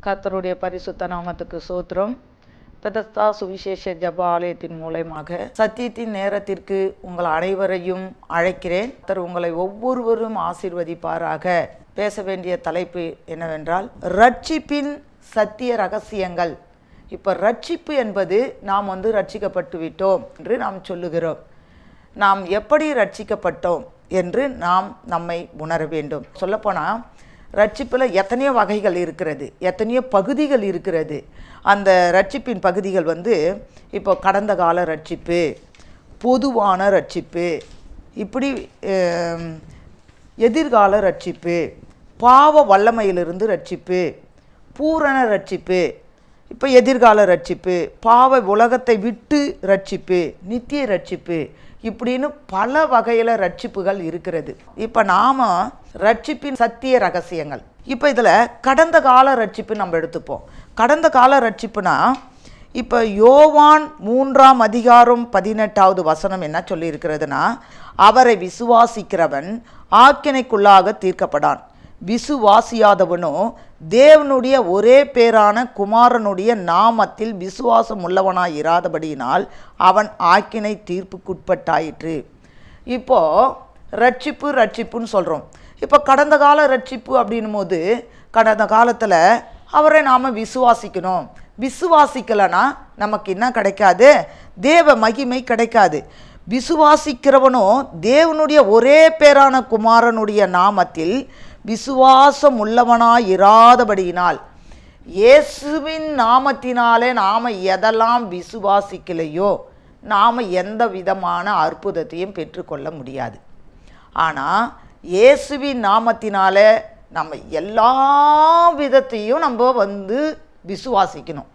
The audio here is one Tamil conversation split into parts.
கர்த்தருடைய பரிசுத்த நாமத்துக்கு ஸ்தோத்திரம். பெதஸ்தா சுவிசேஷ ஜெப ஆலயத்தின் மூலமாக சத்தியத்தின் நேரத்திற்கு உங்கள் அனைவரையும் அழைக்கிறேன். கர்த்தர் உங்களை ஒவ்வொருவரும் ஆசீர்வதிப்பாராக. பேச வேண்டிய தலைப்பு என்னவென்றால் ரட்சிப்பின் சத்திய ரகசியங்கள். இப்போ ரட்சிப்பு என்பது நாம் ரட்சிக்கப்பட்டு விட்டோம் என்று நாம் சொல்லுகிறோம். நாம் எப்படி ரட்சிக்கப்பட்டோம் என்று நாம் நம்மை உணர வேண்டும். சொல்லப்போனால் ரட்சிப்பில் எத்தனையோ வகைகள் இருக்கிறது, எத்தனையோ பகுதிகள் இருக்கிறது. அந்த ரட்சிப்பின் பகுதிகள் இப்போ கடந்த கால ரட்சிப்பு, பொதுவான ரட்சிப்பு, இப்படி எதிர்கால ரட்சிப்பு, பாவ வல்லமையிலிருந்து ரட்சிப்பு, பூரண ரட்சிப்பு, இப்போ எதிர்கால ரட்சிப்பு, பாவ உலகத்தை விட்டு ரட்சிப்பு, நித்திய ரட்சிப்பு, இப்படின்னு பல வகையில் ரட்சிப்புகள் இருக்கிறது. இப்போ நாம் ரட்சிப்பின் சத்திய ரகசியங்கள். இப்போ இதில் கடந்த கால ரட்சிப்பு நம்ம எடுத்துப்போம். கடந்த கால ரட்சிப்புனா இப்போ யோவான் 3:18 என்ன சொல்லியிருக்கிறதுனா, அவரை விசுவாசிக்கிறவன் ஆக்கினைக்குள்ளாக தீர்க்கப்படான், விசுவாசியாதவனோ தேவனுடைய ஒரே பேரான குமாரனுடைய நாமத்தில் விசுவாசம் உள்ளவனாய் இராதபடியினால் அவன் ஆக்கினை தீர்ப்புக்குட்பட்டாயிற்று. இப்போது ரட்சிப்புன்னு சொல்கிறோம். இப்போ கடந்த கால ரட்சிப்பு அப்படின்னும் போது கடந்த காலத்தில் அவரை நாம் விசுவாசிக்கணும். விசுவாசிக்கலைன்னா நமக்கு என்ன கிடைக்காது? தேவ மகிமை கிடைக்காது. விசுவாசிக்கிறவனோ தேவனுடைய ஒரே பேரான குமாரனுடைய நாமத்தில் விசுவாசம் உள்ளவனாய் இராதபடியினால், இயேசுவின் நாமத்தினாலே நாம் எதெல்லாம் விசுவாசிக்கலையோ நாம் எந்த விதமான அற்புதத்தையும் பெற்றுக்கொள்ள முடியாது. ஆனால் இயேசுவின் நாமத்தினாலே நம்ம எல்லா விதத்தையும் நம்ம விசுவாசிக்கணும்.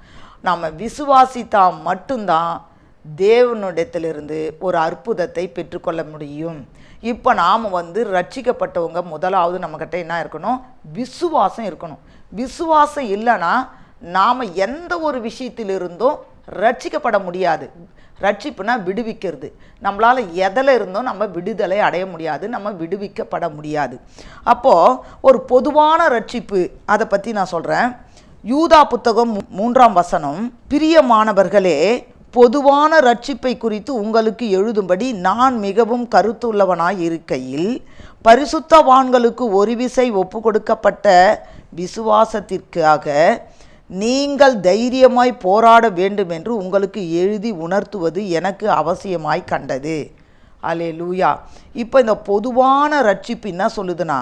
நம்ம விசுவாசித்தா மட்டும்தான் தேவனிடத்திலிருந்து ஒரு அற்புதத்தை பெற்றுக்கொள்ள முடியும். இப்போ நாம் ரட்சிக்கப்பட்டவங்க முதலாவது நம்மக்கிட்ட என்ன இருக்கணும்? விசுவாசம் இருக்கணும். விசுவாசம் இல்லைன்னா நாம் எந்த ஒரு விஷயத்திலிருந்தும் ரட்சிக்கப்பட முடியாது. ரட்சிப்புனா விடுவிக்கிறது. நம்மளால் எதில் இருந்தும் நம்ம விடுதலை அடைய முடியாது, நம்ம விடுவிக்கப்பட முடியாது. அப்போது ஒரு பொதுவான ரட்சிப்பு, அதை பற்றி நான் சொல்கிறேன். யூதா புத்தகம் 3 பிரியமானவர்களே, பொதுவான ரட்சிப்பை குறித்து உங்களுக்கு எழுதும்படி நான் மிகவும் கருத்துள்ளவனாய் இருக்கையில் பரிசுத்தவான்களுக்கு ஒரு விசை ஒப்பு கொடுக்கப்பட்ட விசுவாசத்திற்காக நீங்கள் தைரியமாய் போராட வேண்டும் என்று உங்களுக்கு எழுதி உணர்த்துவது எனக்கு அவசியமாய் கண்டது. அல்லேலூயா. இப்போ இந்த பொதுவான ரட்சிப்பு என்ன சொல்லுதுன்னா,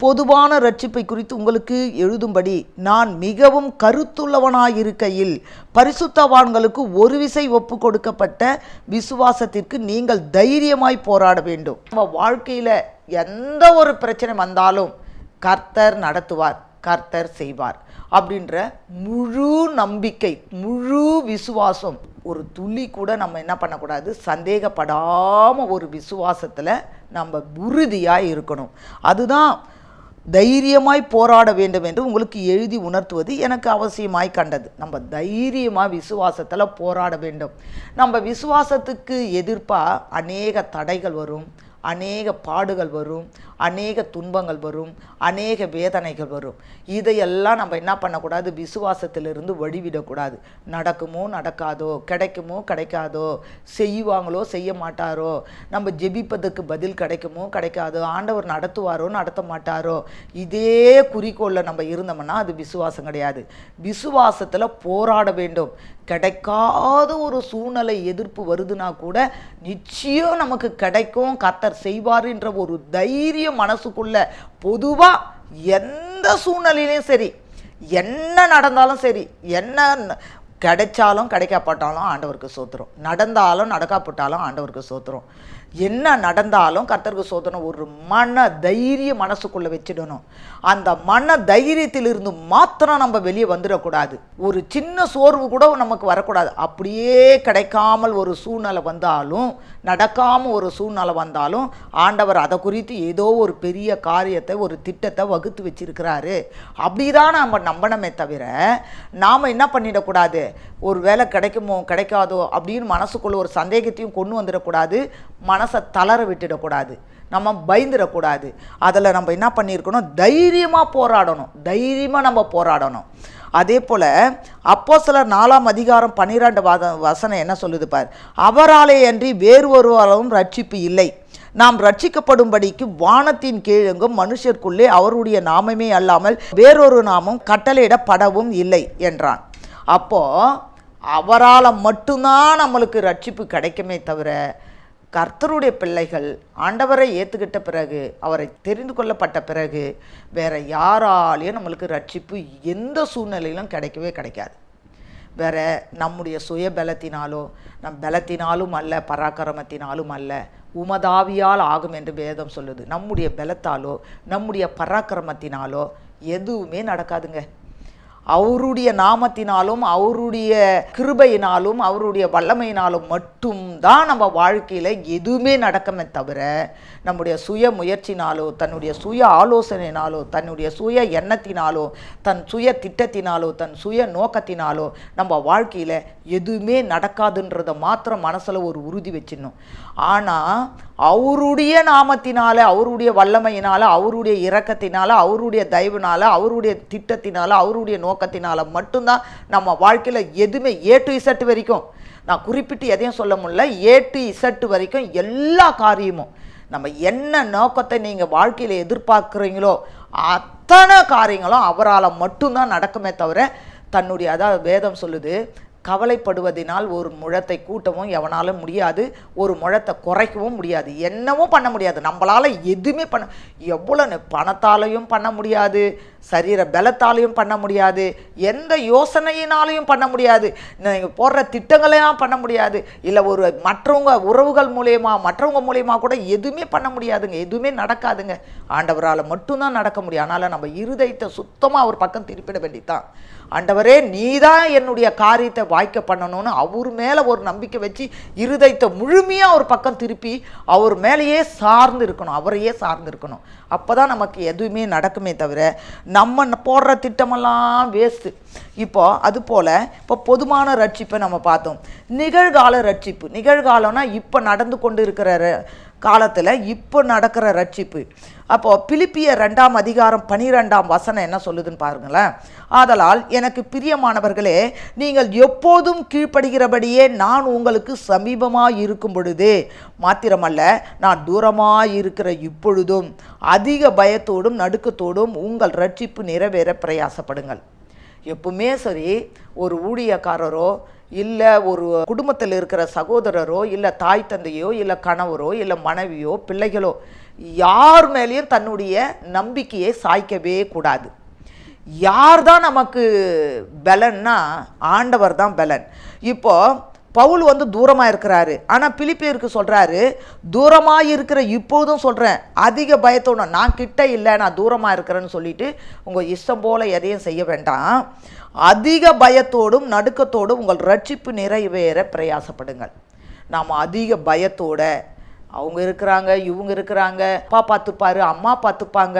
பொதுவான ரட்சிப்பை குறித்து உங்களுக்கு எழுதும்படி நான் மிகவும் கருத்துள்ளவனாயிருக்கையில் பரிசுத்தவான்களுக்கு ஒரு விசை ஒப்பு கொடுக்கப்பட்ட விசுவாசத்திற்கு நீங்கள் தைரியமாய் போராட வேண்டும். நம்ம வாழ்க்கையில் எந்த ஒரு பிரச்சனை வந்தாலும் கர்த்தர் நடத்துவார், கர்த்தர் செய்வார் அப்படின்ற முழு நம்பிக்கை, முழு விசுவாசம். ஒரு துளி கூட நம்ம என்ன பண்ணக்கூடாது? சந்தேகப்படாமல் ஒரு விசுவாசத்தில் நம்ம உறுதியாக இருக்கணும். அதுதான் தைரியமாய் போராட வேண்டும் என்று உங்களுக்கு எழுதி உணர்த்துவது எனக்கு அவசியமாய் கண்டது. நம்ம தைரியமாக விசுவாசத்தில் போராட வேண்டும். நம்ம விசுவாசத்துக்கு எதிர்ப்பாக அநேக தடைகள் வரும், அநேக பாடுகள் வரும், அநேக துன்பங்கள் வரும், அநேக வேதனைகள் வரும். இதையெல்லாம் நம்ம என்ன பண்ணக்கூடாது? விசுவாசத்திலிருந்து வழிவிடக்கூடாது. நடக்குமோ நடக்காதோ, கிடைக்குமோ கிடைக்காதோ, செய்வாங்களோ செய்ய மாட்டாரோ, நம்ம ஜெபிப்பதற்கு பதில் கிடைக்குமோ கிடைக்காதோ, ஆண்டவர் நடத்துவாரோ நடத்த மாட்டாரோ, இதே குறிக்கோளில் நம்ம இருந்தோம்னா அது விசுவாசம் கிடையாது. விசுவாசத்தில் போராட வேண்டும். கிடைக்காத ஒரு சூழ்நிலை எதிர்ப்பு வருதுன்னா கூட நிச்சயம் நமக்கு கிடைக்கும், கர்த்தர் செய்வார் என்ற ஒரு தைரியம் மனசுக்குள்ள பொதுவாக எந்த சூழ்நிலையிலையும் சரி, என்ன நடந்தாலும் சரி, என்ன கிடைச்சாலும் கிடைக்காப்பட்டாலும் ஆண்டவருக்கு சோத்திரம், நடந்தாலும் நடக்காப்பட்டாலும் ஆண்டவருக்கு சோத்திரம், என்ன நடந்தாலும் கர்த்தருக்கு சோத்திரம். ஒரு மன தைரியம் மனசுக்குள்ளே வச்சிடணும். அந்த மன தைரியத்திலிருந்து மாத்திரம் நம்ம வெளியே வந்துடக்கூடாது. ஒரு சின்ன சோர்வு கூட நமக்கு வரக்கூடாது. அப்படியே கிடைக்காமல் ஒரு சூழ்நிலை வந்தாலும், நடக்காமல் ஒரு சூழ்நிலை வந்தாலும் ஆண்டவர் அதை குறித்து ஏதோ ஒரு பெரிய காரியத்தை, ஒரு திட்டத்தை வகுத்து வச்சிருக்கிறாரு அப்படிதான் நம்ம நம்பணுமே தவிர நாம் என்ன பண்ணிடக்கூடாது? ஒரு வேலை கிடைக்குமோ கிடைக்காதோ அப்படின்னு மனசுக்குள்ள ஒரு சந்தேகத்தையும் கொண்டு வந்துடக்கூடாது. மனசை தளர விட்டுடக்கூடாது. நம்ம பயந்துடக்கூடாது. அதில் நம்ம என்ன பண்ணியிருக்கணும், தைரியமாக போராடணும், தைரியமாக நம்ம போராடணும். அதே போல் அப்போஸ்தலர் 4ஆம் அதிகாரம் 12 வசனம் என்ன சொல்லுது பார், அவராலே அன்றி வேறு ஒருவராலும் ரட்சிப்பு இல்லை, நாம் ரட்சிக்கப்படும்படிக்கு வானத்தின் கீழெங்கும் மனுஷருக்குள்ளே அவருடைய நாமமே அல்லாமல் வேறொரு நாமம் கட்டளையிடப்படவும் இல்லை என்றான். அப்போ அவரால் மட்டும்தான் நம்மளுக்கு ரட்சிப்பு கிடைக்குமே தவிர, கர்த்தருடைய பிள்ளைகள் ஆண்டவரை ஏற்றுக்கிட்ட பிறகு, அவரை தெரிந்து கொள்ளப்பட்ட பிறகு வேற யாராலையும் நம்மளுக்கு ரட்சிப்பு எந்த சூழ்நிலையிலும் கிடைக்கவே கிடைக்காது. வேற நம்முடைய சுய பலத்தினாலோ, நம் பலத்தினாலும் அல்ல, பராக்கிரமத்தினாலும் அல்ல, உமதாவியால் ஆகும் என்று வேதம் சொல்லுது. நம்முடைய பலத்தாலோ நம்முடைய பராக்கிரமத்தினாலோ எதுவுமே நடக்காதுங்க. அவருடைய நாமத்தினாலும் அவருடைய கிருபையினாலும் அவருடைய வல்லமையினாலும் மட்டும்தான் நம்ம வாழ்க்கையில் எதுவுமே நடக்குமே தவிர, நம்முடைய சுய முயற்சினாலோ, தன்னுடைய சுய ஆலோசனையினாலோ, தன்னுடைய சுய எண்ணத்தினாலோ, தன் சுய திட்டத்தினாலோ, தன் சுய நோக்கத்தினாலோ நம்ம வாழ்க்கையில் எதுவுமே நடக்காதுன்றதை மாத்திரம் மனசில் ஒரு உறுதி வச்சிடணும். ஆனால் அவருடைய நாமத்தினால, அவருடைய வல்லமையினால, அவருடைய இரக்கத்தினால, அவருடைய தயவுனால, அவருடைய திட்டத்தினால, அவருடைய நோக்கத்தினால மட்டும்தான் நம்ம வாழ்க்கையில் எதுவுமே A to Z வரைக்கும், நான் குறிப்பிட்டு எதையும் சொல்ல முடியல, A to Z வரைக்கும் எல்லா காரியமும் நம்ம என்ன நோக்கத்தை நீங்கள் வாழ்க்கையில் எதிர்பார்க்குறீங்களோ அத்தனை காரியங்களும் அவரால் மட்டும்தான் நடக்குமே தவிர, தன்னுடைய, அதாவது வேதம் சொல்லுது, கவலைப்படுவதனால் ஒரு முழத்தை கூட்டவும் எவனாலும் முடியாது, ஒரு முழத்தை குறைக்கவும் முடியாது, என்னவும் பண்ண முடியாது. நம்மளால் எதுவுமே பண்ண, எவ்வளோ பணத்தாலையும் பண்ண முடியாது, சரீர பலத்தாலையும் பண்ண முடியாது, எந்த யோசனையினாலையும் பண்ண முடியாது, நீங்கள் போடுற திட்டங்களையும் பண்ண முடியாது, இல்லை ஒரு மற்றவங்க உறவுகள் மூலயமா மற்றவங்க மூலயமா கூட எதுவுமே பண்ண முடியாதுங்க, எதுவுமே நடக்காதுங்க. ஆண்டவரால் மட்டும்தான் நடக்க முடியும். அதனால் நம்ம இருதயத்தை சுத்தமாக அவர் பக்கம் திருப்பிட வேண்டியதான். ஆண்டவரே நீதான் என்னுடைய காரியத்தை வாய்க்க பண்ணணும்னு அவர் மேலே ஒரு நம்பிக்கை வச்சு இருதயத்தை முழுமையாக ஒரு பக்கம் திருப்பி அவர் மேலேயே சார்ந்து இருக்கணும், அவரையே சார்ந்து இருக்கணும். அப்போ தான் நமக்கு எதுவுமே நடக்குமே தவிர நம்ம போடுற திட்டமெல்லாம் வேஸ்ட்டு. இப்போ அதுபோல் இப்போ பொதுவான ரட்சிப்பை நம்ம பார்த்தோம். நிகழ்கால ரட்சிப்பு, நிகழ்காலம்னா இப்போ நடந்து கொண்டு இருக்கிற காலத்தில் இப்போ நடக்கிற ரட்சிப்பு. அப்போது பிலிப்பியர் 2ஆம் அதிகாரம் 12ஆம் வசனம் என்ன சொல்லுதுன்னு பாருங்களேன். ஆதலால் எனக்கு பிரியமானவர்களே, நீங்கள் எப்போதும் கீழ்ப்படுகிறபடியே நான் உங்களுக்கு சமீபமாக இருக்கும் பொழுதே மாத்திரமல்ல, நான் தூரமாக இருக்கிற இப்பொழுதும் அதிக பயத்தோடும் நடுக்கத்தோடும் உங்கள் ரட்சிப்பு நிறைவேற பிரயாசப்படுங்கள். எப்பவுமே சரி, ஒரு ஊழியக்காரரோ இல்லை ஒரு குடும்பத்தில் இருக்கிற சகோதரரோ இல்லை தாய் தந்தையோ இல்லை கணவரோ இல்லை மனைவியோ பிள்ளைகளோ யார் மேலேயும் தன்னுடைய நம்பிக்கையை சாய்க்கவே கூடாது. யார் தான் நமக்கு பலன்னா ஆண்டவர் தான் பலன். இப்போது பவுல் தூரமாக இருக்கிறாரு, ஆனால் பிலிப்பியருக்கு சொல்கிறாரு, தூரமாக இருக்கிற இப்போதும் சொல்கிறேன், அதிக பயத்தோட, நான் கிட்ட இல்லை நான் தூரமாக இருக்கிறேன்னு சொல்லிட்டு உங்கள் இஷ்டம் போல் எதையும் செய்ய வேண்டாம், அதிக பயத்தோடும் நடுக்கத்தோடும் உங்கள் ரட்சிப்பு நிறைவேற பிரயாசப்படுங்கள். நாம் அதிக பயத்தோட, அவங்க இருக்கிறாங்க இவங்க இருக்கிறாங்க, அப்பா பார்த்துப்பாரு அம்மா பார்த்துப்பாங்க,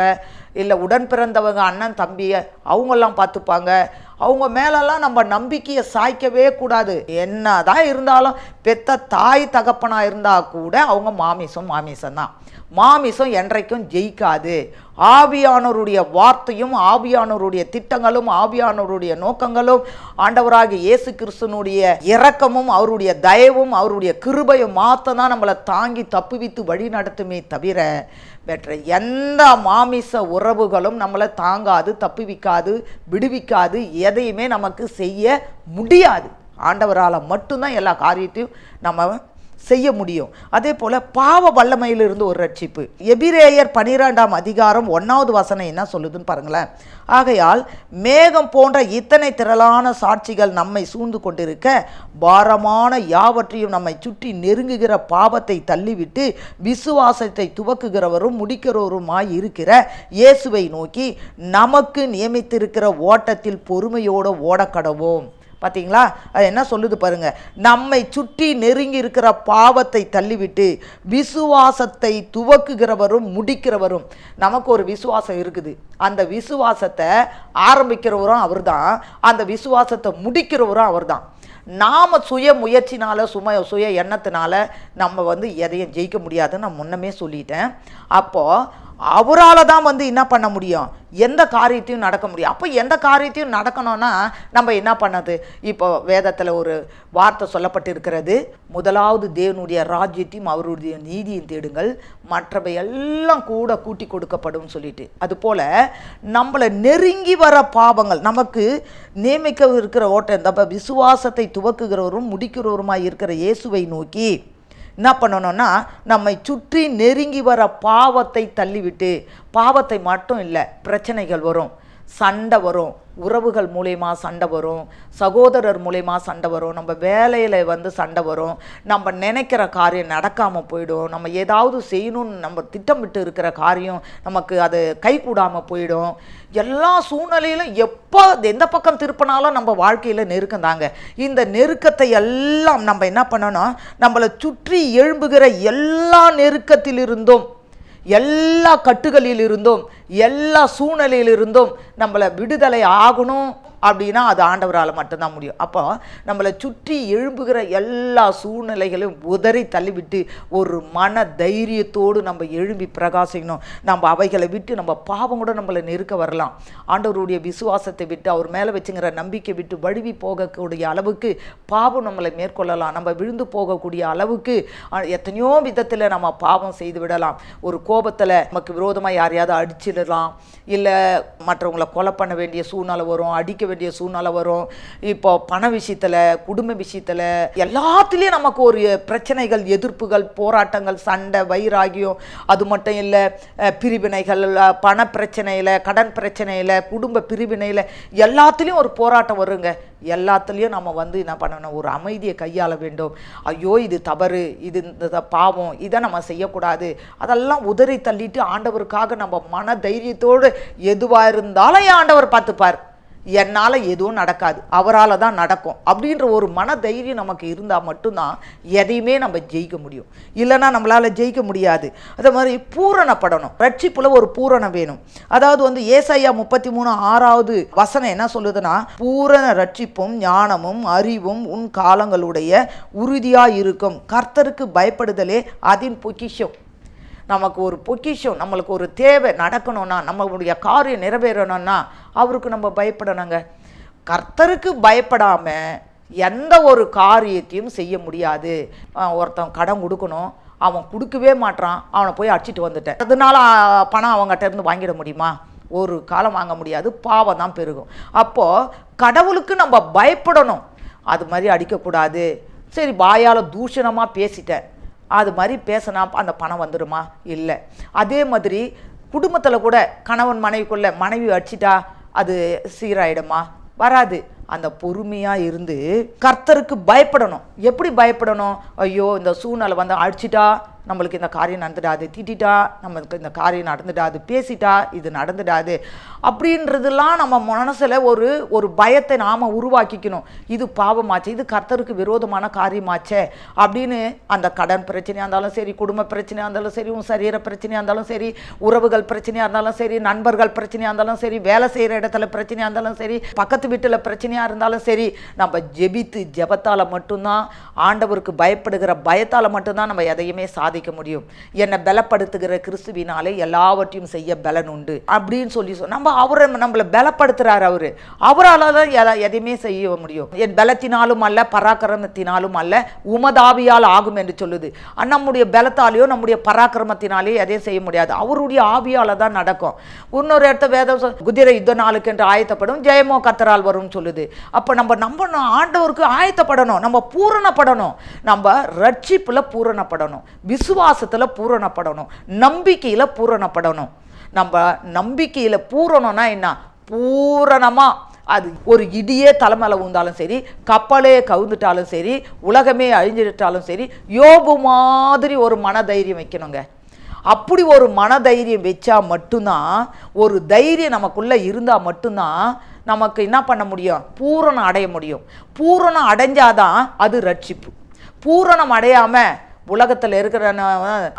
இல்லை உடன் பிறந்தவங்க அண்ணன் தம்பி அவங்கெல்லாம் பார்த்துப்பாங்க, அவங்க மேலெல்லாம் நம்ம நம்பிக்கையை சாய்க்கவே கூடாது. என்ன தான் இருந்தாலும் பெத்த தாய் தகப்பனாக இருந்தால் கூட அவங்க மாமிசம்தான். மாமிசம் என்றைக்கும் ஜெயிக்காது. ஆவியானவருடைய வார்த்தையும் ஆவியானவருடைய திட்டங்களும் ஆவியானவருடைய நோக்கங்களும் ஆண்டவராகிய இயேசு கிறிஸ்துனுடைய இரக்கமும் அவருடைய தயவும் அவருடைய கிருபையும் மாத்ததான் நம்மளை தாங்கி தப்புவித்து வழி நடத்துமே தவிர மற்ற எந்த மாமிச உறவுகளும் நம்மளை தாங்காது, தப்புவிக்காது, விடுவிக்காது, எதையுமே நமக்கு செய்ய முடியாது. ஆண்டவரால் மட்டும்தான் எல்லா காரியத்தையும் நம்ம செய்ய முடியும். அதே போல் பாவ வல்லமையிலிருந்து ஒரு ரட்சிப்பு. எபிரேயர் 12ஆம் அதிகாரம் 1வது வசனம் என்ன சொல்லுதுன்னு பாருங்களேன். ஆகையால் மேகம் போன்ற இத்தனை திரளான சாட்சிகள் நம்மை சூழ்ந்து கொண்டிருக்க, பாரமான யாவற்றையும் நம்மை சுற்றி நெருங்குகிற பாவத்தை தள்ளிவிட்டு விசுவாசத்தை துவக்குகிறவரும் முடிக்கிறவருமாய் இருக்கிற இயேசுவை நோக்கி நமக்கு நியமித்திருக்கிற ஓட்டத்தில் பொறுமையோடு ஓடக்கடவோம். பார்த்தீங்களா, அது என்ன சொல்லுது பாருங்க. நம்மை சுற்றி நெருங்கி இருக்கிற பாவத்தை தள்ளிவிட்டு விசுவாசத்தை துவக்குகிறவரும் முடிக்கிறவரும். நமக்கு ஒரு விசுவாசம் இருக்குது, அந்த விசுவாசத்தை ஆரம்பிக்கிறவரும் அவர் தான், அந்த விசுவாசத்தை முடிக்கிறவரும் அவர் தான். நாம் சுய முயற்சினால சுய எண்ணத்தினால நம்ம எதையும் ஜெயிக்க முடியாதுன்னு நான் முன்னமே சொல்லிட்டேன். அப்போது அவரால் தான் என்ன பண்ண முடியும், எந்த காரியத்தையும் நடக்க முடியும். அப்போ எந்த காரியத்தையும் நடக்கணும்னா நம்ம என்ன பண்ணது? இப்போ வேதத்தில் ஒரு வார்த்தை சொல்லப்பட்டிருக்கிறது, முதலாவது தேவனுடைய ராஜ்யத்தையும் அவருடைய நீதியும் தேடுங்கள், மற்றவை எல்லாம் கூட கூட்டி கொடுக்கப்படும் சொல்லிட்டு. அதுபோல் நம்மளை நெருங்கி வர பாவங்கள், நமக்கு நியமிக்க இருக்கிற ஓட்டம், நம்ம விசுவாசத்தை துவக்குகிறவரும் முடிக்கிறவருமாய் இருக்கிற இயேசுவை நோக்கி என்ன பண்ணணும்னா, நம்மை சுற்றி நெருங்கி வர பாவத்தை தள்ளிவிட்டு, பாவத்தை மட்டும் இல்லை, பிரச்சனைகள் வரும், சண்டை வரும், உறவுகள் மூலயமா சண்டை வரும், சகோதரர் மூலயமா சண்டை வரும், நம்ம வேலையில் சண்டை வரும், நம்ம நினைக்கிற காரியம் நடக்காமல் போயிடும், நம்ம ஏதாவது செய்யணும்னு நம்ம திட்டமிட்டு இருக்கிற காரியம் நமக்கு அது கைகூடாமல் போயிடும். எல்லா சூழ்நிலையிலும் எப்போ எந்த பக்கம் திருப்பினாலும் நம்ம வாழ்க்கையில் நெருக்கம் தாங்க. இந்த நெருக்கத்தை எல்லாம் நம்ம என்ன பண்ணணும், நம்மளை சுற்றி எழும்புகிற எல்லா நெருக்கத்திலிருந்தும், எல்லா கட்டுகளிலிருந்தும், எல்லா சூழ்நிலையிலிருந்தும் நம்மளை விடுதலை ஆகணும் அப்படின்னா அது ஆண்டவரால் மட்டும்தான் முடியும். அப்போ நம்மளை சுற்றி எழும்புகிற எல்லா சூழ்நிலைகளையும் உதறி தள்ளிவிட்டு ஒரு மன தைரியத்தோடு நம்ம எழும்பி பிரகாசிக்கணும். நம்ம அவைகளை விட்டு நம்ம பாவம் கூட நம்மளை நெருக்க வரலாம். ஆண்டவருடைய விசுவாசத்தை விட்டு, அவர் மேலே வச்சுங்கிற நம்பிக்கை விட்டு வழுவி போகக்கூடிய அளவுக்கு பாவம் நம்மளை மேற்கொள்ளலாம். நம்ம விழுந்து போகக்கூடிய அளவுக்கு எத்தனையோ விதத்தில் நம்ம பாவம் செய்து விடலாம். ஒரு கோபத்தில் நமக்கு விரோதமாக யாரையாவது அடிச்சிடலாம், இல்லை மற்றவங்களை கொலை பண்ண வேண்டிய சூழ்நிலை வரும், அடிக்க வேண்டிய சூழ்நிலை வரும். இப்போ பண விஷயத்தில், குடும்ப விஷயத்தில், எல்லாத்துலேயும் நமக்கு ஒரு பிரச்சனைகள், எதிர்ப்புகள், போராட்டங்கள், சண்டை, வைராகியம், அது மட்டும் இல்லை, பிரிவினைகள், பண பிரச்சனையில், கடன் பிரச்சனையில், குடும்ப பிரிவினையில், எல்லாத்துலேயும் ஒரு போராட்டம் வருங்க. எல்லாத்துலேயும் நம்ம என்ன பண்ணணும், ஒரு அமைதியை கையாள வேண்டும். ஐயோ இது தவறு, இது இந்த பாவம், இதை நம்ம செய்யக்கூடாது, அதெல்லாம் உதறி தள்ளிட்டு ஆண்டவருக்காக நம்ம மன தைரியத்தோடு எதுவாக இருந்தாலும் ஆண்டவர் பார்த்துப்பார், என்னால் எதுவும் நடக்காது, அவரால் தான் நடக்கும் அப்படின்ற ஒரு மன தைரியம் நமக்கு இருந்தால் மட்டும்தான் எதையுமே நம்ம ஜெயிக்க முடியும். இல்லைன்னா நம்மளால் ஜெயிக்க முடியாது. அதே மாதிரி பூரணப்படணும், ரட்சிப்புல ஒரு பூரணம் வேணும். அதாவது ஏசாயா 33:6 வசனம் என்ன சொல்லுதுன்னா, பூரண ரட்சிப்பும் ஞானமும் அறிவும் உன் காலங்களுடைய உறுதியாக இருக்கும், கர்த்தருக்கு பயப்படுதலே அதன் பொக்கிஷம். நமக்கு ஒரு பொக்கிஷம், நம்மளுக்கு ஒரு தேவை நடக்கணும்னா, நம்மளுடைய காரியம் நிறைவேறணும்னா அவருக்கு நம்ம பயப்படணுங்க. கர்த்தருக்கு பயப்படாமல் எந்த ஒரு காரியத்தையும் செய்ய முடியாது. ஒருத்தன் கடன் கொடுக்கணும், அவன் கொடுக்கவே மாட்டான், அவனை போய் அடிச்சிட்டு வந்துட்டேன், அதனால பணம் அவங்ககிட்ட இருந்து வாங்கிட முடியுமா? ஒரு காலம் வாங்க முடியாது, பாவம் தான் பெருகும். அப்போது கடவுளுக்கு நம்ம பயப்படணும். அது மாதிரி அடிக்கக்கூடாது. சரி, வாயால் தூஷணமாக பேசிட்டேன், அது மாதிரி பேசினா அந்த பணம் வந்துடுமா? இல்லை. அதே மாதிரி குடும்பத்தில் கூட கணவன் மனைவிக்குள்ள மனைவி அடிச்சிட்டா அது சீராயிடுமா? வராது. அந்த பொறுமையாக இருந்து கர்த்தருக்கு பயப்படணும். எப்படி பயப்படணும்? ஐயோ இந்த சூழ்நிலை அடிச்சிட்டா நம்மளுக்கு இந்த காரியம் நடந்துடாது, திட்டா நம்மளுக்கு இந்த காரியம் நடந்துடாது, பேசிட்டா இது நடந்துடாது அப்படின்றதெல்லாம் நம்ம மனசில் ஒரு பயத்தை நாம் உருவாக்கிக்கணும். இது பாவமாச்சே, இது கர்த்தருக்கு விரோதமான காரியமாச்சே அப்படின்னு. அந்த கடன் பிரச்சனையாக இருந்தாலும் சரி, குடும்ப பிரச்சனையாக இருந்தாலும் சரி, சரீர பிரச்சனையாக இருந்தாலும் சரி, உறவுகள் பிரச்சனையாக இருந்தாலும் சரி, நண்பர்கள் பிரச்சனையாக இருந்தாலும் சரி, வேலை செய்கிற இடத்துல பிரச்சனையாக இருந்தாலும் சரி, பக்கத்து வீட்டில் பிரச்சனையாக இருந்தாலும் சரி, நம்ம ஜெபத்தால் மட்டும்தான், ஆண்டவருக்கு பயப்படுகிற பயத்தால் மட்டும்தான் நம்ம எதையுமே சாதிக்க முடியும். என்னை பலப்படுத்துகிற கிறிஸ்துவினாலே எல்லாவற்றையும் செய்ய பலன் உண்டு அப்படின்னு சொல்லி நம்ம அவரை நம்மளை பலப்படுத்துறாரு. அவரால் தான் எதையுமே செய்ய முடியும். என் பலத்தினாலும் அல்ல, பராக்கிரமத்தினாலும் அல்ல, உமதாவியால் ஆகும் என்று சொல்லுது. நம்முடைய பலத்தாலேயோ நம்முடைய பராக்கிரமத்தினாலேயோ எதையும் செய்ய முடியாது, அவருடைய ஆவியால் தான் நடக்கும். இன்னொரு இடத்த வேதம் குதிரை யுத்த நாளுக்கு என்று ஆயத்தப்படும், ஜெயமோ கர்த்தரால் வரும்னு சொல்லுது. அப்போ நம்ம ஆண்டவருக்கு ஆயத்தப்படணும், நம்ம பூரணப்படணும், நம்ம ரட்சிப்பில் பூரணப்படணும், விசுவாசத்தில் பூரணப்படணும், நம்பிக்கையில் பூரணப்படணும். நம்ம நம்பிக்கையில் பூரணம்னா என்ன? பூரணமாக அது ஒரு இடியே தலைமையில் ஊந்தாலும் சரி, கப்பலே கவுந்துட்டாலும் சரி, உலகமே அழிஞ்சிட்டாலும் சரி, யோபு மாதிரி ஒரு மனதைரியம் வைக்கணுங்க. அப்படி ஒரு மனதைரியம் வச்சா மட்டும்தான், ஒரு தைரியம் நமக்குள்ளே இருந்தால் மட்டும்தான் நமக்கு என்ன பண்ண முடியும்? பூரணம் அடைய முடியும். பூரணம் அடைஞ்சாதான் அது ரட்சிப்பு. பூரணம் அடையாமல் உலகத்தில் இருக்கிற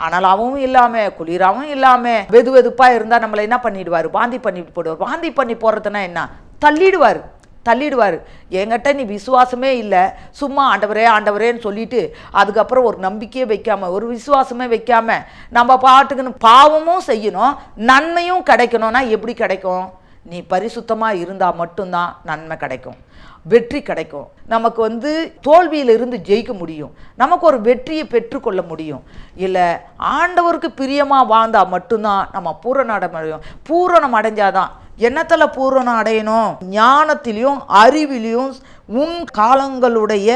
அனலாவும் இல்லாமல் குளிராகவும் இல்லாமல் வெதுப்பாக இருந்தால் நம்மளை என்ன பண்ணிடுவார்? வாந்தி பண்ணிட்டு போடுவார். வாந்தி பண்ணி போடுறதுனா என்ன? தள்ளிடுவார். தள்ளிடுவார். என்கிட்ட நீ விசுவாசமே இல்லை, சும்மா ஆண்டவரே ஆண்டவரேன்னு சொல்லிட்டு அதுக்கப்புறம் ஒரு நம்பிக்கையே வைக்காம, ஒரு விசுவாசமே வைக்காம நம்ம பாட்டுக்குன்னு பாவமும் செய்யணும், நன்மையும் கிடைக்கணும்னா எப்படி கிடைக்கும்? நீ பரிசுத்தமாக இருந்தால் மட்டும்தான் நன்மை கிடைக்கும், வெற்றி கிடைக்கும். நமக்கு தோல்வியிலிருந்து ஜெயிக்க முடியும், நமக்கு ஒரு வெற்றியை பெற்றுக்கொள்ள முடியும். இல்லை ஆண்டவருக்கு பிரியமாக வாழ்ந்தால் மட்டும்தான் நம்ம பூரணம் அடைய முடியும். பூரணம் அடைஞ்சாதான். என்னத்தில் பூரணம் அடையணும்? ஞானத்திலையும் அறிவிலையும் உன் காலங்களுடைய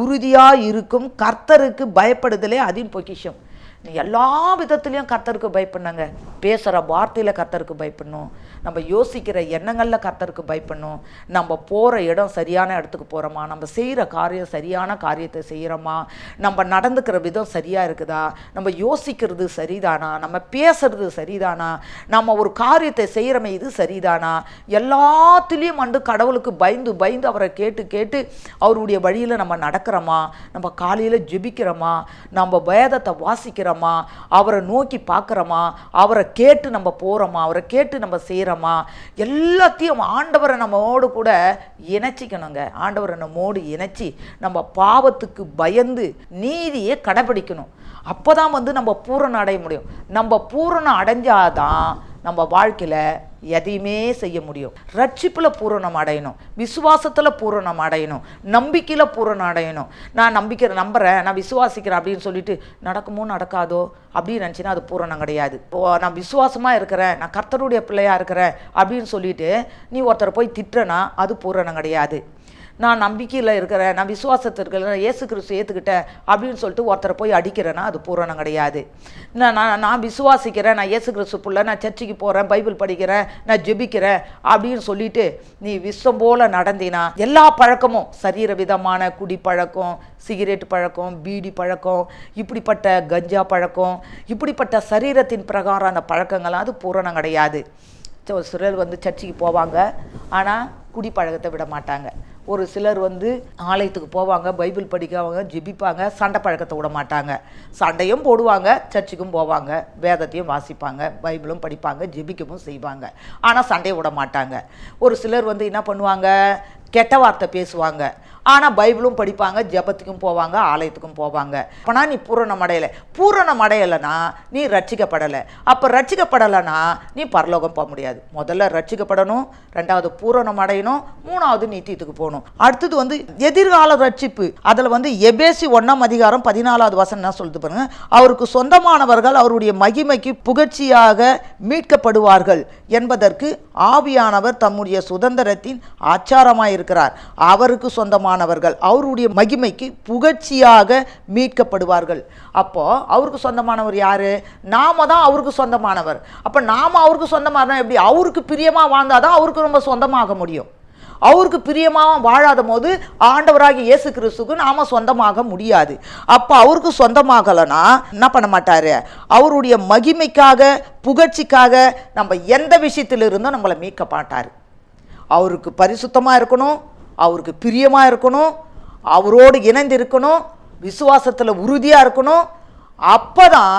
உறுதியாக இருக்கும் கர்த்தருக்கு பயப்படுதலே அதின் பொக்கிஷம். நீ எல்லா விதத்துலேயும் கர்த்தருக்கு பயப்படணுங்க. பேசுகிற வார்த்தையில் கர்த்தருக்கு பயப்படணும், நம்ம யோசிக்கிற எண்ணங்களில் கர்த்தருக்கு பயப்படணும், நம்ம போகிற இடம் சரியான இடத்துக்கு போகிறோமா, நம்ம செய்கிற காரியம் சரியான காரியத்தை செய்கிறோமா, நம்ம நடந்துக்கிற விதம் சரியாக இருக்குதா, நம்ம யோசிக்கிறது சரிதானா, நம்ம பேசுறது சரிதானா, நம்ம ஒரு காரியத்தை செய்கிறோமே இது சரிதானா, எல்லாத்துலேயும் கடவுளுக்கு பயந்து பயந்து அவரை கேட்டு கேட்டு அவருடைய வழியில் நம்ம நடக்கிறோமா, நம்ம காலையில் ஜெபிக்கிறோமா, நம்ம வேதத்தை வாசிக்கிறோமா, அவரை நோக்கி பார்க்குறோமா, அவரை கேட்டு நம்ம போகிறோமா, அவரை கேட்டு நம்ம செய்கிறோமா, எல்லாத்தையும் ஆண்டவரை நம்மோடு கூட இணைச்சிக்கணுங்க. ஆண்டவரை நம்மோடு இணைச்சி நம்ம பாவத்துக்கு பயந்து நீதியை கடைபிடிக்கணும். அப்போ தான் நம்ம பூரணம் அடைய முடியும். நம்ம பூரணம் அடைஞ்சாதான் நம்ம வாழ்க்கையில் எதையுமே செய்ய முடியும். ரட்சிப்பில் பூரணம் அடையணும், விசுவாசத்தில் பூரணம் அடையணும், நம்பிக்கையில் பூரணம் அடையணும். நான் நம்புகிறேன், நான் விசுவாசிக்கிறேன் அப்படின்னு சொல்லிட்டு நடக்குமோ நடக்காதோ அப்படின்னு நினச்சின்னா அது பூரணம் கிடையாது. நான் விசுவாசமாக இருக்கிறேன், நான் கர்த்தருடைய பிள்ளையாக இருக்கிறேன் அப்படின்னு சொல்லிட்டு நீ ஒருத்தரை போய் திட்டுறனா அது பூரணம் கிடையாது. நான் நம்பிக்கையில் இருக்கிறேன், நான் விசுவாசத்தில் இருக்கிறேன், இயேசு கிறிஸ்து ஏற்றுக்கிட்டேன் அப்படின்னு சொல்லிட்டு ஒருத்தரை போய் அடிக்கிறேன்னா அது பூரணம் கிடையாது. நான் விசுவாசிக்கிறேன், நான் இயேசு கிறிஸ்து பிள்ளை, நான் சர்ச்சுக்கு போகிறேன், பைபிள் படிக்கிறேன், நான் ஜெபிக்கிறேன் அப்படின்னு சொல்லிட்டு நீ விஷம் போல் நடந்தினா எல்லா பழக்கமும் சரீர விதமான குடி பழக்கம், சிகரெட் பழக்கம், பீடி பழக்கம், இப்படிப்பட்ட கஞ்சா பழக்கம், இப்படிப்பட்ட சரீரத்தின் பிரகாரம் அந்த பழக்கங்கள்லாம் அது பூரணம் கிடையாது. ஒரு சிலர் சர்ச்சுக்கு போவாங்க, ஆனால் குடி பழக்கத்தை விட மாட்டாங்க. ஒரு சிலர் ஆலயத்துக்கு போவாங்க, பைபிள் படிக்கவாங்க, ஜெபிப்பாங்க, சண்டை பழக்கத்தை விட மாட்டாங்க. சண்டையும் போடுவாங்க, சர்ச்சுக்கும் போவாங்க, வேதத்தையும் வாசிப்பாங்க, பைபிளும் படிப்பாங்க, ஜெபிக்கவும் செய்வாங்க, ஆனால் சண்டையை விட மாட்டாங்க. ஒரு சிலர் என்ன பண்ணுவாங்க, கெட்ட வார்த்தை பேசுவாங்க, ஆனால் பைபிளும் படிப்பாங்க, ஜெபத்துக்கும் போவாங்க, ஆலயத்துக்கும் போவாங்க. அப்போனா நீ பூரணம் அடையலை. பூரணம் அடையலைன்னா நீ ரட்சிக்கப்படலை. அப்போ ரட்சிக்கப்படலைன்னா நீ பரலோகம் போக முடியாது. முதல்ல ரட்சிக்கப்படணும், ரெண்டாவது பூரணம் அடையணும், மூணாவது நித்தியத்துக்கு போகணும். அடுத்தது எதிர்கால ரட்சிப்பு. அதில் எபேசி 1:14 என்ன சொல்லுது பாருங்க, அவருக்கு சொந்தமானவர்கள் அவருடைய மகிமைக்கு புகழ்ச்சியாக மீட்கப்படுவார்கள் என்பதற்கு ஆவியானவர் தம்முடைய சுதந்திரத்தின் ஆச்சாரமாயிருக்கிறார். அவருக்கு சொந்தமானவர்கள் அவருடைய மகிமைக்கு புகழ்ச்சியாக மீட்கப்படுவார்கள். அப்போ அவருக்கு சொந்தமானவர் யாரு? நாம தான் அவருக்கு சொந்தமானவர். அப்ப நாம அவருக்கு சொந்தமான எப்படி? அவருக்கு பிரியமா வாழ்ந்தாதான் அவருக்கு நம்ம சொந்தமாக முடியும். அவருக்கு பிரியமாக வாழாத போது ஆண்டவராகிய இயேசு கிறிஸ்துக்கு நாம சொந்தமாக முடியாது. அப்ப அவருக்கு சொந்தமாகலனா என்ன பண்ண மாட்டாரு? அவருடைய மகிமைக்காக புகழ்ச்சிக்காக நம்ம எந்த விஷயத்திலிருந்தும் நம்மளை மீட்க மாட்டாரு. அவருக்கு பரிசுத்தமாக இருக்கணும், அவருக்கு பிரியமாக இருக்கணும், அவரோடு இணைந்து இருக்கணும், விசுவாசத்தில் உறுதியாக இருக்கணும். அப்போ தான்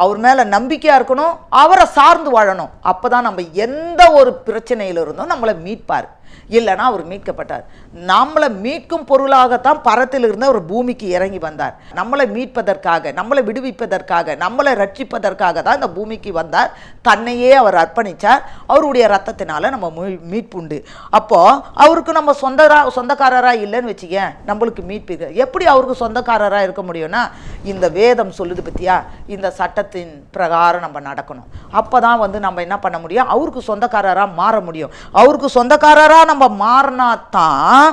அவர் மேலே நம்பிக்கையாக இருக்கணும், அவரை சார்ந்து வாழணும். அப்போ தான் நம்ம எந்த ஒரு பிரச்சனையிலிருந்தும் நம்மளை மீட்பார். இல்லைனா அவர் மீட்கப்பட்டார். நம்மளை மீட்கும் பொருளாகத்தான் பரத்தில் இருந்த ஒரு பூமிக்கு இறங்கி வந்தார். நம்மளை மீட்பதற்காக, நம்மளை விடுவிப்பதற்காக, நம்மளை ரட்சிப்பதற்காக தான் இந்த பூமிக்கு வந்தார். தன்னையே அவர் அர்ப்பணித்தார். அவருடைய ரத்தத்தினால நம்ம மீட்புண்டு. அப்போது அவருக்கு நம்ம சொந்தக்காரராக இல்லைன்னு வச்சுக்க, நம்மளுக்கு மீட்பு எப்படி அவருக்கு சொந்தக்காரராக இருக்க முடியும்னா, இந்த வேதம் சொல்லுது பற்றியா, இந்த சட்டத்தின் பிரகாரம் நம்ம நடக்கணும். அப்போ தான் நம்ம என்ன பண்ண முடியும்? அவருக்கு சொந்தக்காரராக மாற முடியும். அவருக்கு சொந்தக்காரராக நம்ம மாறினாத்தான்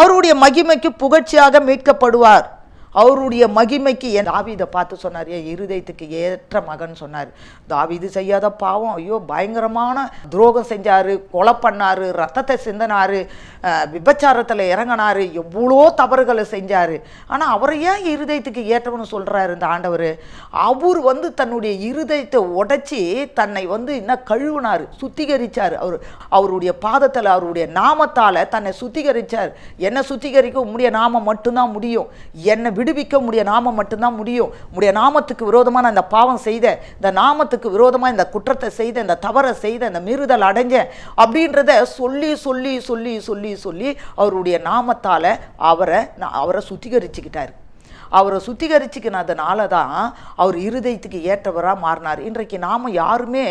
அவருடைய மகிமைக்கு புகழ்ச்சியாக மீட்கப்படுவார். அவருடைய மகிமைக்கு தாவீதை பார்த்து சொன்னார், இருதயத்துக்கு ஏற்ற மகன் சொன்னார். தாவீது செய்யாத பாவம், ஐயோ பயங்கரமான துரோகம் செஞ்சார், கொலை பண்ணார், ரத்தத்தை சிந்தினார், விபச்சாரத்தில் இறங்கினார், எவ்வளோ தவறுகளை செஞ்சார். ஆனால் அவரை ஏன் இருதயத்துக்கு ஏற்றவன்னு சொல்கிறாரு இந்த ஆண்டவர்? அவர் தன்னுடைய இருதயத்தை உடைச்சி தன்னை இன்னும் கழுவினார், சுத்திகரித்தார். அவருடைய பாதத்தில் அவருடைய நாமத்தால் தன்னை சுத்திகரித்தார். என்னை சுத்திகரிக்க உம்முடைய நாமம் மட்டும்தான் முடியும். என்னை விடுவிக்க உம்முடைய நாமம் மட்டும்தான் முடியும். உம்முடைய நாமத்துக்கு விரோதமாக நான் இந்த பாவம் செய்த, இந்த நாமத்துக்கு விரோதமாக இந்த குற்றத்தை செய்த, இந்த தவறை செய்த, இந்த மீறுதல் அடைஞ்ச அப்படின்றத சொல்லி சொல்லி சொல்லி சொல்லி சொல்லி அவருடைய நாமத்தால் அவரை சுத்திகரிச்சுக்கிட்டார். அவரை சுத்திகரிச்சுக்கினதுனால தான் அவர் இருதயத்துக்கு ஏற்றவராக மாறினார். இன்றைக்கு நாம் யாருமே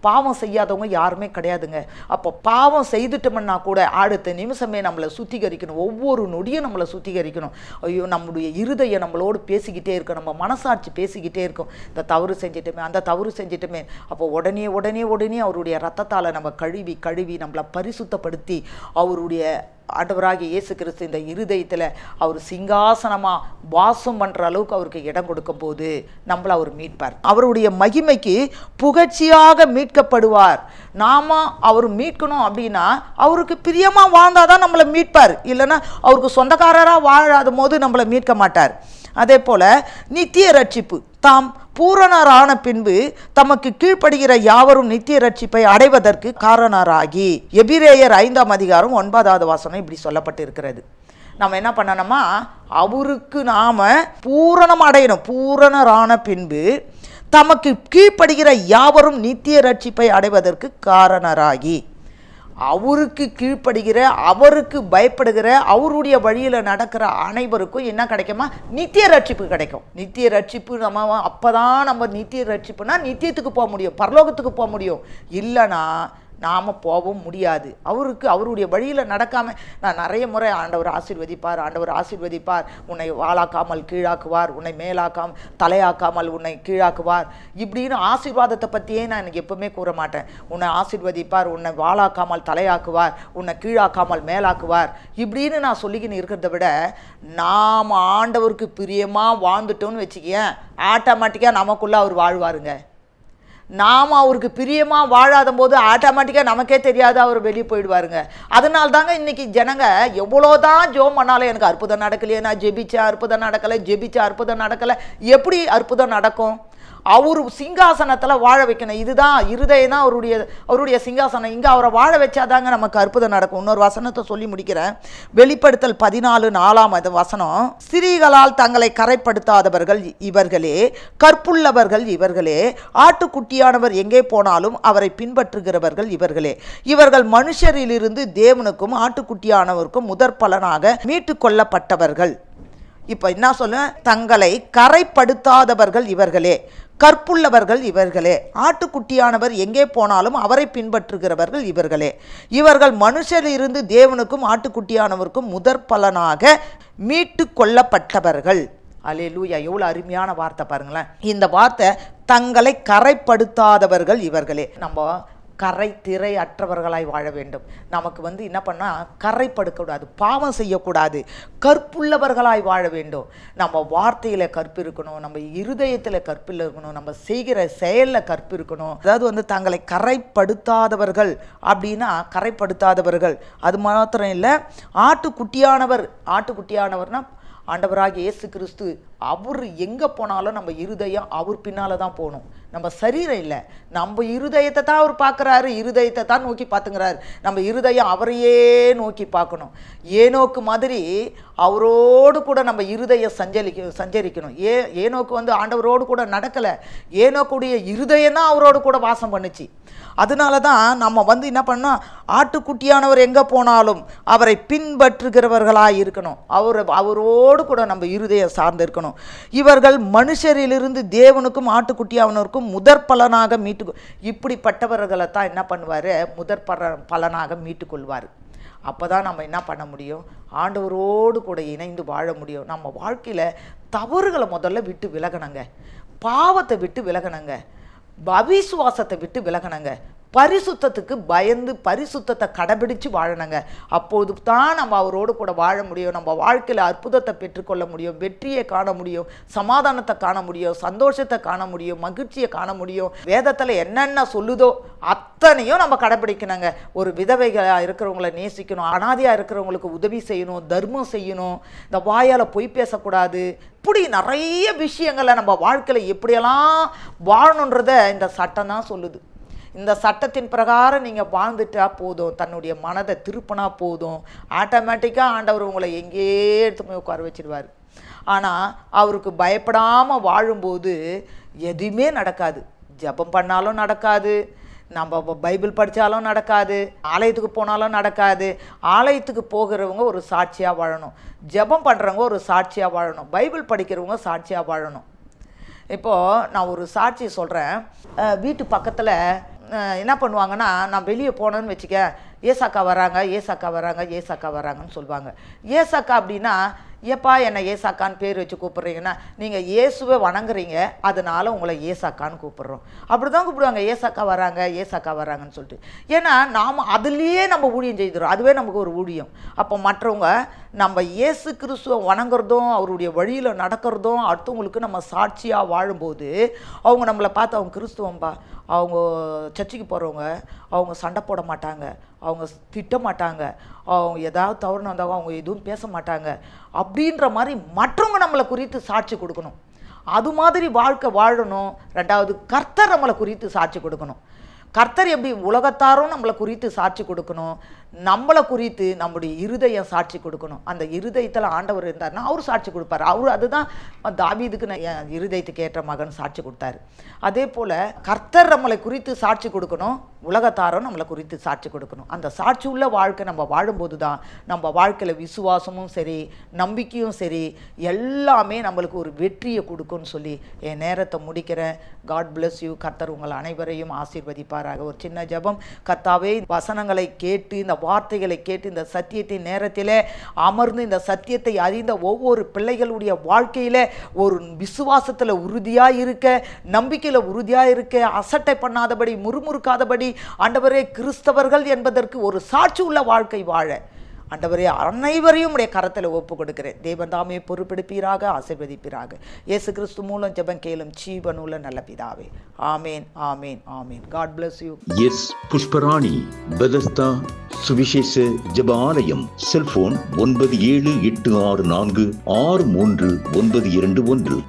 பாவம் செய்யாதவங்க யாருமே கிடையாதுங்க. அப்போ பாவம் செய்துட்டோம்னா கூட அடுத்த நிமிஷமே நம்மளை சுத்திகரிக்கணும், ஒவ்வொரு நொடியும் நம்மளை சுத்திகரிக்கணும். ஐயோ, நம்முடைய இருதயம் நம்மளோடு பேசிக்கிட்டே இருக்கும், நம்ம மனசாட்சி பேசிக்கிட்டே இருக்கும், இந்த தவறு செஞ்சிட்டோமே, அந்த தவறு செஞ்சிட்டோமே. அப்போ உடனே உடனே உடனே அவருடைய ரத்தத்தால் நம்ம கழுவி கழுவி நம்மளை பரிசுத்தப்படுத்தி அவருடைய ஆண்டவராகிய இயேசு கிறிஸ்து இந்த இருதயத்தில் அவர் சிங்காசனமாக வாசம் பண்ணுற அளவுக்கு அவருக்கு இடம் கொடுக்கும் போது நம்மளை அவர் மீட்பார். அவருடைய மகிமைக்கு புகழ்ச்சியாக மீட்கப்படுவார். நாம் அவர் மீட்கணும் அப்படின்னா அவருக்கு பிரியமாக வாழ்ந்தாதான் நம்மளை மீட்பார். இல்லைன்னா அவருக்கு சொந்தக்காரராக வாழாத போது நம்மளை மீட்க மாட்டார். அதே போல் நித்திய ரட்சிப்பு, தாம் பூரணரான பின்பு தமக்கு கீழ்ப்படுகிற யாவரும் நித்திய ரட்சிப்பை அடைவதற்கு காரணராகி. எபிரேயர் 5:9 இப்படி சொல்லப்பட்டு இருக்கிறது. நம்ம என்ன பண்ணணுமா, அவருக்கு நாம் பூரணம் அடையணும். பூரணரான பின்பு தமக்கு கீழ்ப்படுகிற யாவரும் நித்திய ரட்சிப்பை அடைவதற்கு காரணராகி. அவருக்கு கீழ்ப்படுகிற, அவருக்கு பயப்படுகிற, அவருடைய வழியில் நடக்கிற அனைவருக்கும் என்ன கிடைக்குமா, நித்திய ரட்சிப்பு கிடைக்கும். நித்திய ரட்சிப்பு நம்ம அப்போதான் நம்ம நித்திய ரட்சிப்புனா நித்தியத்துக்கு போக முடியும், பரலோகத்துக்கு போக முடியும். இல்லைன்னா நாம் போகவும் முடியாது. அவருடைய வழியில் நடக்காமல் நான் நிறைய முறை ஆண்டவர் ஆசீர்வதிப்பார், ஆண்டவர் ஆசீர்வதிப்பார், உன்னை வாளாக்காமல் கீழாக்குவார், உன்னை மேலாக்காமல் தலையாக்காமல் உன்னை கீழாக்குவார், இப்படின்னு ஆசீர்வாதத்தை பற்றியே நான் எனக்கு எப்பவுமே கூற மாட்டேன். உன்னை ஆசீர்வதிப்பார், உன்னை வாளாக்காமல் தலையாக்குவார், உன்னை கீழாக்காமல் மேலாக்குவார், இப்படின்னு நான் சொல்லிக்கின்னு இருக்கிறத விட நாம் ஆண்டவருக்கு பிரியமாக வாழ்ந்துட்டோன்னு வச்சுக்கேன், ஆட்டோமேட்டிக்காக நமக்குள்ளே அவர் வாழ்வாருங்க. நாம் அவருக்கு பிரியமாக வாழாத போது ஆட்டோமேட்டிக்காக நமக்கே தெரியாது அவர் வெளியே போயிடுவாருங்க. அதனால தாங்க இன்றைக்கி ஜனங்க எவ்வளோதான் ஜோம் பண்ணாலும் எனக்கு அற்புதம் நடக்கலையே, நான் ஜெபிச்சேன் அற்புதம் நடக்கலை, ஜெபிச்சேன் அற்புதம் நடக்கலை. எப்படி அற்புதம் நடக்கும்? அவர் சிங்காசனத்தில் வாழ வைக்கணும். இதுதான் இருதயம் தான் அவருடைய சிங்காசனம். இங்கே அவரை வாழ வச்சாதாங்க நமக்கு அற்புதம் நடக்கும். இன்னொரு வசனத்தை சொல்லி முடிக்கிறேன். வெளிப்படுத்தல் 14:4 ஸ்திரீகளால் தங்களை கரைப்படுத்தாதவர்கள் இவர்களே, கற்புள்ளவர்கள் இவர்களே, ஆட்டுக்குட்டியானவர் எங்கே போனாலும் அவரை பின்பற்றுகிறவர்கள் இவர்களே, இவர்கள் மனுஷரிலிருந்து தேவனுக்கும் ஆட்டுக்குட்டியானவருக்கும் முதற் பலனாக மீட்டு கொள்ளப்பட்டவர்கள். இப்போ என்ன சொல்ல, தங்களை கரைப்படுத்தாதவர்கள் இவர்களே, கற்புள்ளவர்கள் இவர்களே, ஆட்டுக்குட்டியானவர் எங்கே போனாலும் அவரை பின்பற்றுகிறவர்கள் இவர்களே, இவர்கள் மனுஷரிலிருந்து தேவனுக்கும் ஆட்டுக்குட்டியானவருக்கும் முதற் பலனாக மீட்டு கொள்ளப்பட்டவர்கள். அல்லேலூயா! எவ்வளோ அருமையான வார்த்தை பாருங்களேன். இந்த வார்த்தை தங்களை கரைப்படுத்தாதவர்கள் இவர்களே. நம்ம கரை திரை அற்றவர்களாய் வாழ வேண்டும். நமக்கு என்ன பண்ணால் கரைப்படுக்கூடாது, பாவம் செய்யக்கூடாது, கற்புள்ளவர்களாய் வாழ வேண்டும். நம்ம வார்த்தையில் கற்பு இருக்கணும், நம்ம இருதயத்தில் கற்பில் இருக்கணும், நம்ம செய்கிற செயலில் கற்பு இருக்கணும். அதாவது தங்களை கரைப்படுத்தாதவர்கள் அப்படின்னா, கரைப்படுத்தாதவர்கள் அது மாத்திரம் இல்லை, ஆட்டுக்குட்டியானவர்னா ஆண்டவராகிய இயேசு கிறிஸ்து. அவர் எங்கே போனாலும் நம்ம இருதயம் அவர் பின்னால் தான் போகணும், நம்ம சரீரம் இல்லை. நம்ம இருதயத்தை தான் அவர் பார்க்குறாரு, இருதயத்தை தான் நோக்கி பார்த்துங்கிறாரு. நம்ம இருதயம் அவரையே நோக்கி பார்க்கணும். ஏனோக்கு மாதிரி அவரோடு கூட நம்ம இருதயம் சஞ்சரிக்கணும். ஏனோக்கு ஆண்டவரோடு கூட நடக்கலை, ஏனோக்குடைய இருதயம் தான் அவரோடு கூட வாசம் பண்ணுச்சு. அதனால தான் நம்ம என்ன பண்ணோம், ஆட்டுக்குட்டியானவர் எங்கே போனாலும் அவரை பின்பற்றுகிறவர்களாக இருக்கணும். அவரோடு கூட நம்ம இருதயம் சார்ந்து இருக்கணும். இவர்கள் மனுஷரிலிருந்து தேவனுக்கும் ஆட்டுக்குட்டியானவருக்கும் முதற் பலனாக இப்படிப்பட்டவர்களை தான் என்ன பண்ணுவார், முதற் பலனாக மீட்டு கொள்வார். அப்போ தான் நம்ம என்ன பண்ண முடியும், ஆண்டவரோடு கூட இணைந்து வாழ முடியும். நம்ம வாழ்க்கையில் தவறுகளை முதல்ல விட்டு விலகணுங்க, பாவத்தை விட்டு விலகணுங்க, அவிசுவாசத்தை விட்டு விலகணுங்க, பரிசுத்தத்துக்கு பயந்து பரிசுத்தத்தை கடைபிடிச்சு வாழணுங்க. அப்போது தான் நம்ம அவரோடு கூட வாழ முடியும். நம்ம வாழ்க்கையில் அற்புதத்தை பெற்றுக்கொள்ள முடியும், வெற்றியை காண முடியும், சமாதானத்தை காண முடியும், சந்தோஷத்தை காண முடியும், மகிழ்ச்சியை காண முடியும். வேதத்தில் என்னென்ன சொல்லுதோ அத்தனையும் நம்ம கடைபிடிக்கணுங்க. ஒரு விதவைகளாக இருக்கிறவங்கள நேசிக்கணும், அனாதையாக இருக்கிறவங்களுக்கு உதவி செய்யணும், தர்மம் செய்யணும், இந்த வாயால் பொய் பேசக்கூடாது. இப்படி நிறைய விஷயங்களை நம்ம வாழ்க்கையில் எப்படியெல்லாம் வாழணுன்றத இந்த சட்டம் தான் சொல்லுது. இந்த சட்டத்தின் பிரகாரம் நீங்கள் வாழ்ந்துட்டா போதும், தன்னுடைய மனதை திருப்பினா போதும், ஆட்டோமேட்டிக்காக ஆண்டவர் உங்களை எங்கேயே எடுத்து போய் உட்கார வச்சிடுவார். ஆனால் அவருக்கு பயப்படாமல் வாழும்போது எதுவுமே நடக்காது. ஜெபம் பண்ணாலும் நடக்காது, நம்ம பைபிள் படித்தாலும் நடக்காது, ஆலயத்துக்கு போனாலும் நடக்காது. ஆலயத்துக்கு போகிறவங்க ஒரு சாட்சியாக வாழணும், ஜெபம் பண்ணுறவங்க ஒரு சாட்சியாக வாழணும், பைபிள் படிக்கிறவங்க சாட்சியாக வாழணும். இப்போது நான் ஒரு சாட்சி சொல்கிறேன். வீட்டு பக்கத்தில் என்ன பண்ணுவாங்கன்னா, நான் வெளியே போனேன்னு வச்சுக்க, ஏசாக்கா வராங்க, ஏசாக்கா வராங்க, ஏசாக்கா வராங்கன்னு சொல்லுவாங்க. ஏசாக்கா அப்படின்னா, ஏப்பா என்னை ஏசாக்கான்னு பேர் வச்சு கூப்பிட்றீங்கன்னா, நீங்கள் இயேசுவை வணங்குறீங்க, அதனால உங்களை ஏசாக்கான்னு கூப்பிட்றோம். அப்படி தான் கூப்பிடுவாங்க, ஏசாக்கா வராங்க, ஏசாக்கா வராங்கன்னு சொல்லிட்டு. ஏன்னா நாம் அதுலேயே நம்ம ஊழியம் செய்துறோம், அதுவே நமக்கு ஒரு ஊழியம். அப்போ மற்றவங்க நம்ம இயேசு கிறிஸ்துவை வணங்குறதும் அவருடைய வழியில் நடக்கிறதும் அடுத்தவங்களுக்கு நம்ம சாட்சியாக வாழும்போது அவங்க நம்மளை பார்த்து, அவங்க கிறிஸ்துவம்பா, அவங்க சர்ச்சுக்கு போகிறவங்க, அவங்க சண்டை போட மாட்டாங்க, அவங்க திட்ட மாட்டாங்க, அவங்க ஏதாவது தவறுன்னு வந்தாங்க அவங்க எதுவும் பேச மாட்டாங்க அப்படின்ற மாதிரி மற்றவங்க நம்மளை குறித்து சாட்சி கொடுக்கணும். அது மாதிரி வாழ்க்கை வாழணும். ரெண்டாவது, கர்த்தர் நம்மளை குறித்து சாட்சி கொடுக்கணும். கர்த்தர் எப்படி உலகத்தாரும் நம்மளை குறித்து சாட்சி கொடுக்கணும், நம்மளை குறித்து நம்முடைய இருதயம் சாட்சி கொடுக்கணும். அந்த இருதயத்தில் ஆண்டவர் இருந்தார்னா அவர் சாட்சி கொடுப்பார். அவர் அதுதான் தாவீதுக்கு என் இருதயத்துக்கு ஏற்ற மகன் சாட்சி கொடுத்தாரு. அதே போல் கர்த்தர் நம்மளை குறித்து சாட்சி கொடுக்கணும், உலகத்தாரும் நம்மளை குறித்து சாட்சி கொடுக்கணும். அந்த சாட்சி உள்ள வாழ்க்கை நம்ம வாழும்போது தான் நம்ம வாழ்க்கையில் விசுவாசமும் சரி, நம்பிக்கையும் சரி, எல்லாமே நம்மளுக்கு ஒரு வெற்றியை கொடுக்கும்னு சொல்லி என் நேரத்தை முடிக்கிறேன். God bless you. கர்த்தர் உங்கள் அனைவரையும் ஆசீர்வதிப்பாராக. ஒரு சின்ன ஜெபம். கர்த்தாவே, வசனங்களை கேட்டு, இந்த வார்த்தைகளை கேட்டு, இந்த சத்தியத்தின் நேரத்திலே அமர்ந்து இந்த சத்தியத்தை அறிந்த ஒவ்வொரு பிள்ளைகளுடைய வாழ்க்கையில ஒரு விசுவாசத்தில் உறுதியாக இருக்க, நம்பிக்கையில் உறுதியாக இருக்க, அசட்டை பண்ணாதபடி, முறுமுறுக்காதபடி, ஆண்டவரே கிறிஸ்தவர்கள் என்பதற்கு ஒரு சாட்சி உள்ள வாழ்க்கை வாழ ஆண்டவரே அனைவரையும் உடைய கரத்தில் ஒப்பு கொடுக்கிறேன். தேவன் தாமே பொறுப்பெடுப்பீராக, ஆசீர்வதிப்பீராக. இயேசு கிறிஸ்து மூலம் ஜெபம் கேளும் ஜீவனுள்ள நல்ல பிதாவே. ஆமேன், ஆமேன், ஆமேன். God bless you. S Pushparani, Bethesda சுவிசேஷ ஜெப ஆலயம். செல்போன் 9786463921.